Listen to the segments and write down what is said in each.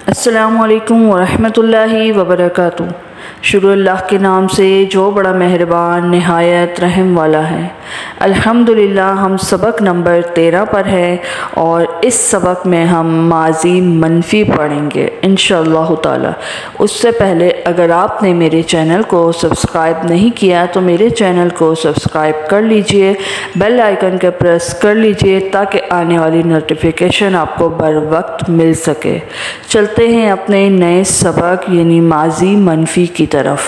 السلام علیکم ورحمۃ اللہ وبرکاتہ۔ شروع اللہ کے نام سے جو بڑا مہربان نہایت رحم والا ہے۔ الحمدللہ ہم سبق نمبر 13 پر ہے اور اس سبق میں ہم ماضی منفی پڑھیں گے انشاءاللہ تعالی۔ اس سے پہلے اگر آپ نے میرے چینل کو سبسکرائب نہیں کیا تو میرے چینل کو سبسکرائب کر لیجئے، بیل آئیکن کے پریس کر لیجئے تاکہ آنے والی نوٹیفیکیشن آپ کو بر وقت مل سکے۔ چلتے ہیں اپنے نئے سبق یعنی ماضی منفی کی طرف۔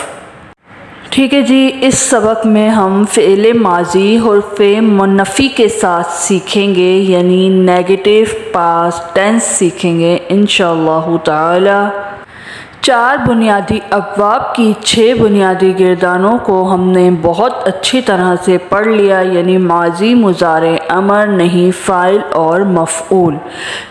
ٹھیک ہے جی، اس سبق میں ہم فعل ماضی حرف منفی کے ساتھ سیکھیں گے یعنی نیگیٹو پاسٹ ٹینس سیکھیں گے انشاءاللہ تعالی۔ 4 بنیادی ابواب کی 6 بنیادی گردانوں کو ہم نے بہت اچھی طرح سے پڑھ لیا یعنی ماضی، مضارع، امر، نہیں، فاعل اور مفعول۔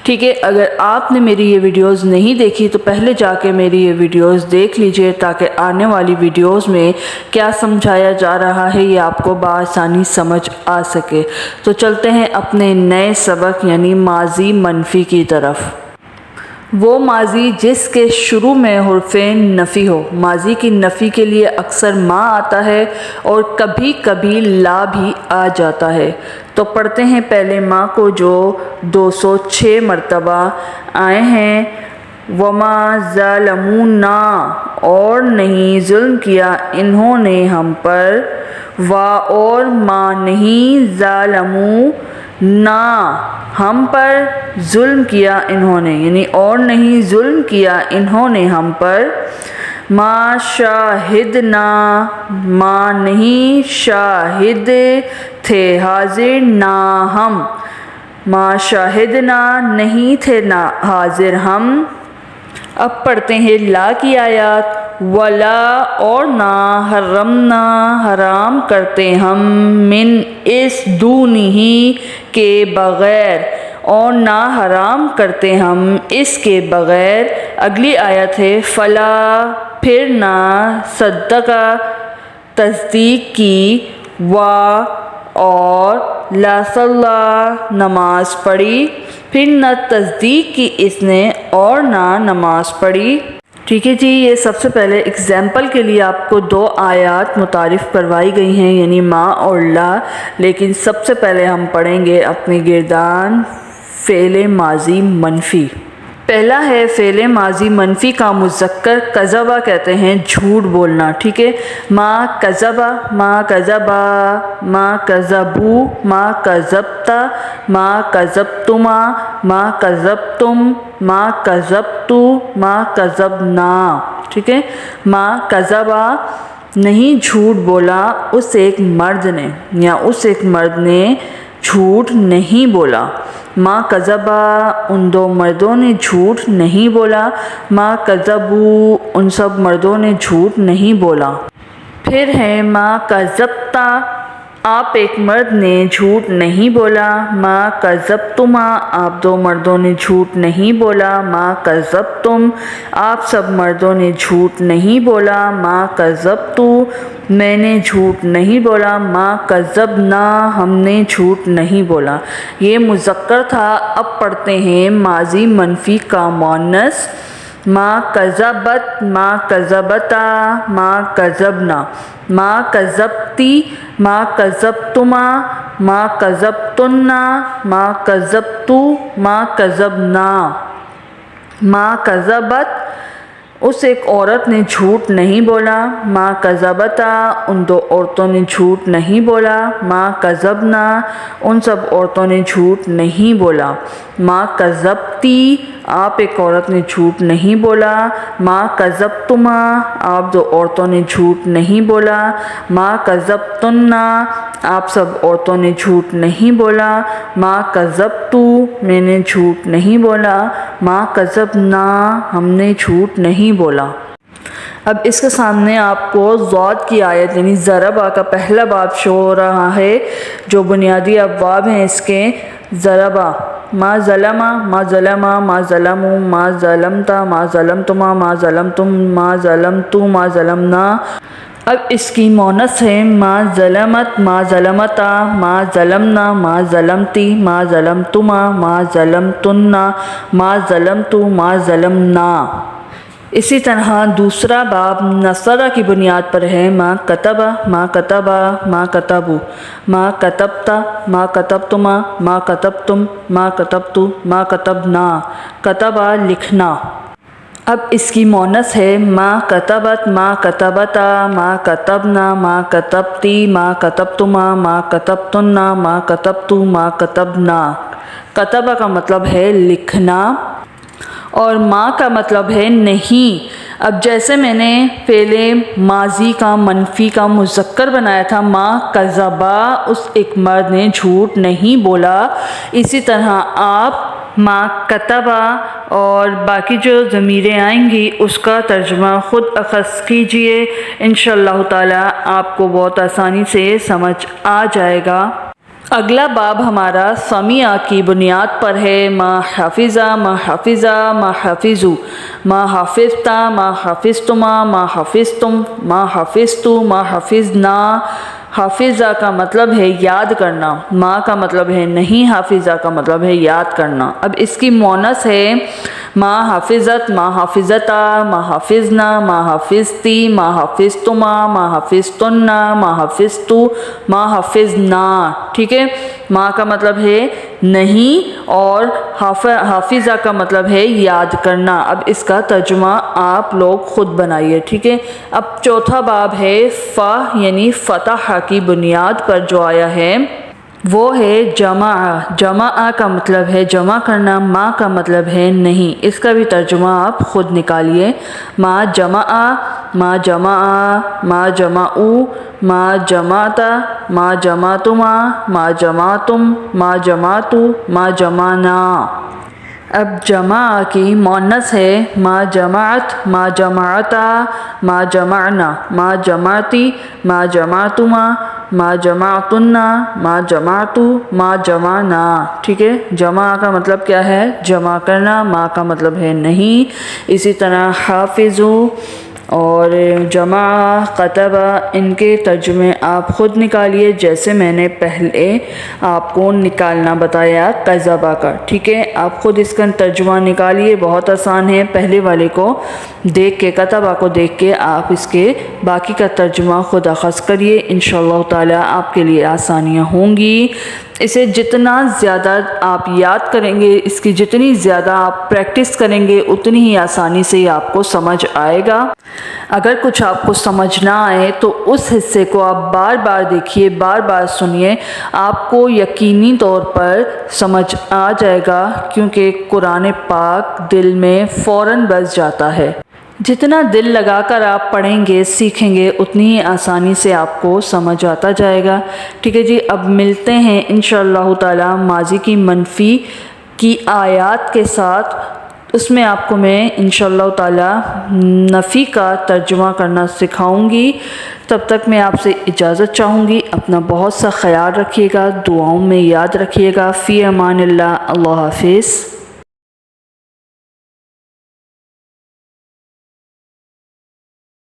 ٹھیک ہے، اگر آپ نے میری یہ ویڈیوز نہیں دیکھی تو پہلے جا کے میری یہ ویڈیوز دیکھ لیجئے تاکہ آنے والی ویڈیوز میں کیا سمجھایا جا رہا ہے یہ آپ کو بآسانی سمجھ آ سکے۔ تو چلتے ہیں اپنے نئے سبق یعنی ماضی منفی کی طرف۔ وہ ماضی جس کے شروع میں حرف نفی ہو۔ ماضی کی نفی کے لیے اکثر ما آتا ہے اور کبھی کبھی لا بھی آ جاتا ہے۔ تو پڑھتے ہیں پہلے ما کو جو 206 مرتبہ آئے ہیں۔ وما ظلمونا، اور نہیں ظلم کیا انہوں نے ہم پر۔ اور ما نہیں ظالمونا، ہم پر ظلم کیا انہوں نے یعنی اور نہیں ظلم کیا انہوں نے ہم پر۔ ما شاہدنا، ما نہیں شاہد تھے حاضر نہ ہم۔ ما شاہدنا، نہیں تھے نہ حاضر ہم۔ اب پڑھتے ہیں لا کی آیات۔ ولا، اور نہ حرمنا، حرام کرتے ہم، من اس دونہ کے بغیر، اور نہ حرام کرتے ہم اس کے بغیر۔ اگلی آیت ہے فلا، پھر نہ صدقہ، تصدیق کی، اور لا صلی، نماز پڑھی، پھر نہ تصدیق کی اس نے اور نہ نماز پڑھی۔ ٹھیک ہے جی، یہ سب سے پہلے اگزامپل کے لیے آپ کو 2 آیات متعارف کروائی گئی ہیں یعنی ما اور لا، لیکن سب سے پہلے ہم پڑھیں گے اپنے گردان فعل ماضی منفی۔ پہلا ہے فعل ماضی منفی کا مذکر کذبہ کہتے ہیں جھوٹ بولنا۔ ٹھیک ہے، ما کذبہ، ما کذبا، ما کذبو، ما کذبتا، ما کذبتما، ما کذبتم، ما کذبتو، ما کذبنا۔ ٹھیک ہے، ما کذبا، نہیں جھوٹ بولا اس ایک مرد نے یا اس ایک مرد نے جھوٹ نہیں بولا۔ ما کذبا، ان 2 مردوں نے جھوٹ نہیں بولا۔ ما کذبو، ان سب مردوں نے جھوٹ نہیں بولا۔ پھر ہے ما کذبتا، آپ ایک مرد نے جھوٹ نہیں بولا۔ ما کذبتما، آپ 2 مردوں نے جھوٹ نہیں بولا۔ ما کذبتم، آپ سب مردوں نے جھوٹ نہیں بولا۔ ما کذبتو، میں نے جھوٹ نہیں بولا۔ ما کذبنا، ہم نے جھوٹ نہیں بولا۔ یہ مذکر تھا۔ اب پڑھتے ہیں ماضی منفی کا مؤنث۔ ما کذبت، ما کذبتا، ما کذبنا، ما کذبتی، ما کذبتما، ما کذبتن، ما کذبتو، ما کذبنا۔ ما کذبت، اس ایک عورت نے جھوٹ نہیں بولا۔ ما کذبتا، ان 2 عورتوں نے جھوٹ نہیں بولا۔ ما کذبنا، ان سب عورتوں نے جھوٹ نہیں بولا۔ ما کذبتی، آپ ایک عورت نے جھوٹ نہیں بولا۔ ما کذبتما، آپ 2 عورتوں نے جھوٹ نہیں بولا۔ ما کذبتن، آپ سب عورتوں نے جھوٹ نہیں بولا۔ ما کذبتو، میں نے جھوٹ نہیں بولا۔ ما کذبنا، ہم نے جھوٹ نہیں بولا۔ اب اس کے سامنے آپ کو ضاد کی آیت یعنی ضربہ کا پہلا باب شو ہو رہا ہے۔ جو بنیادی ابواب ہیں اس کے، ضربہ، ما ظلم، ما ظلم، ما ظلموا، ما ظلمتا، ما ظلمتما، ما ظلمتم، ما ظلمتو، ما ظلمنا۔ اب اس کی مونث ہے ما ظلمت، ما ظلمتا، ما ظلمنا، ما ظلمتی، ما ظلمتما، ما ظلمتنا، ما ظلمتو، ما ظلمنا۔ اسی طرح دوسرا باب نصرہ کی بنیاد پر ہے ما کتبہ، ما کتبہ، ما کتبو، ما کتبتا، ما کتبتما، ما کتبتم، ما کتبتو، ما کتبنا، کتبہ لکھنا۔ اب اس کی مونث ہے ما کتبت، ما کتبتا، ما کتبنا، ما کتبتی، ما کتبتما، ما کتبتنا، ما کتبتو، ما کتبنا۔ کتبہ کا مطلب ہے لکھنا اور ما کا مطلب ہے نہیں۔ اب جیسے میں نے پہلے ماضی کا منفی کا مذکر بنایا تھا ما کذبا، اس ایک مرد نے جھوٹ نہیں بولا، اسی طرح آپ ما کتبا اور باقی جو ضمیریں آئیں گی اس کا ترجمہ خود اخذ کیجئے، انشاءاللہ تعالی آپ کو بہت آسانی سے سمجھ آ جائے گا۔ اگلا باب ہمارا سمیع کی بنیاد پر ہے ما حفظہ، ما حفظہ، ما حفظو، ما حفظتا، ما حفظتما، ما حفظتم، ما حفظتو، ما حفظنا۔ حافظہ کا مطلب ہے یاد کرنا، ما کا مطلب ہے نہیں، حافظہ کا مطلب ہے یاد کرنا۔ اب اس کی مونث ہے ما حفظت، ما حفظتا، ما حفظنا، ما حفظتی، ما حفظتما، ما حفظتنا، ما حفظتو، ما حفظنا۔ ٹھیک ہے، ما کا مطلب ہے نہیں اور حافظہ کا مطلب ہے یاد کرنا۔ اب اس کا ترجمہ آپ لوگ خود بنائیے، ٹھیک ہے۔ اب چوتھا باب ہے فا یعنی فتح کی بنیاد پر جو آیا ہے وہ ہے جمع۔ جمع کا مطلب ہے جمع کرنا، ما کا مطلب ہے نہیں۔ اس کا بھی ترجمہ آپ خود نکالیے۔ ما جمع، ما جمع، ما جمعو، ما جمعتا، ما جمعتما، ما جمعتم، ما جمعتو، ما جمعنا۔ اب جمع کی مؤنث ہے ما جمعت، ما جمعتا، ما جمعنا، ما جمعتی، ما جمعتما، ما جمعتنا، ما جمعتو، ما جمعنا۔ ٹھیک ہے، جمع کا مطلب کیا ہے؟ جمع کرنا، ما کا مطلب ہے نہیں۔ اسی طرح حافظو اور جمع، قطبہ، ان کے ترجمے آپ خود نکالیے جیسے میں نے پہلے آپ کو نکالنا بتایا قذبہ کا۔ ٹھیک ہے، آپ خود اس کا ترجمہ نکالیے، بہت آسان ہے۔ پہلے والے کو دیکھ کے، قطبہ کو دیکھ کے آپ اس کے باقی کا ترجمہ خود اخذ کریے، انشاءاللہ تعالی آپ کے لیے آسانیاں ہوں گی۔ اسے جتنا زیادہ آپ یاد کریں گے، اس کی جتنی زیادہ آپ پریکٹس کریں گے اتنی ہی آسانی سے آپ کو سمجھ آئے گا۔ اگر کچھ آپ کو سمجھ نہ آئے تو اس حصے کو آپ بار بار دیکھیے، بار بار سنیے، آپ کو یقینی طور پر سمجھ آ جائے گا، کیونکہ قرآن پاک دل میں فوراً بس جاتا ہے۔ جتنا دل لگا کر آپ پڑھیں گے، سیکھیں گے، اتنی ہی آسانی سے آپ کو سمجھ آتا جائے گا۔ ٹھیک ہے جی، اب ملتے ہیں انشاءاللہ تعالی ماضی کی منفی کی آیات کے ساتھ۔ اس میں آپ کو میں انشاءاللہ تعالی نفی کا ترجمہ کرنا سکھاؤں گی۔ تب تک میں آپ سے اجازت چاہوں گی۔ اپنا بہت سا خیال رکھیے گا، دعاؤں میں یاد رکھیے گا۔ فی امان اللہ، اللہ حافظ۔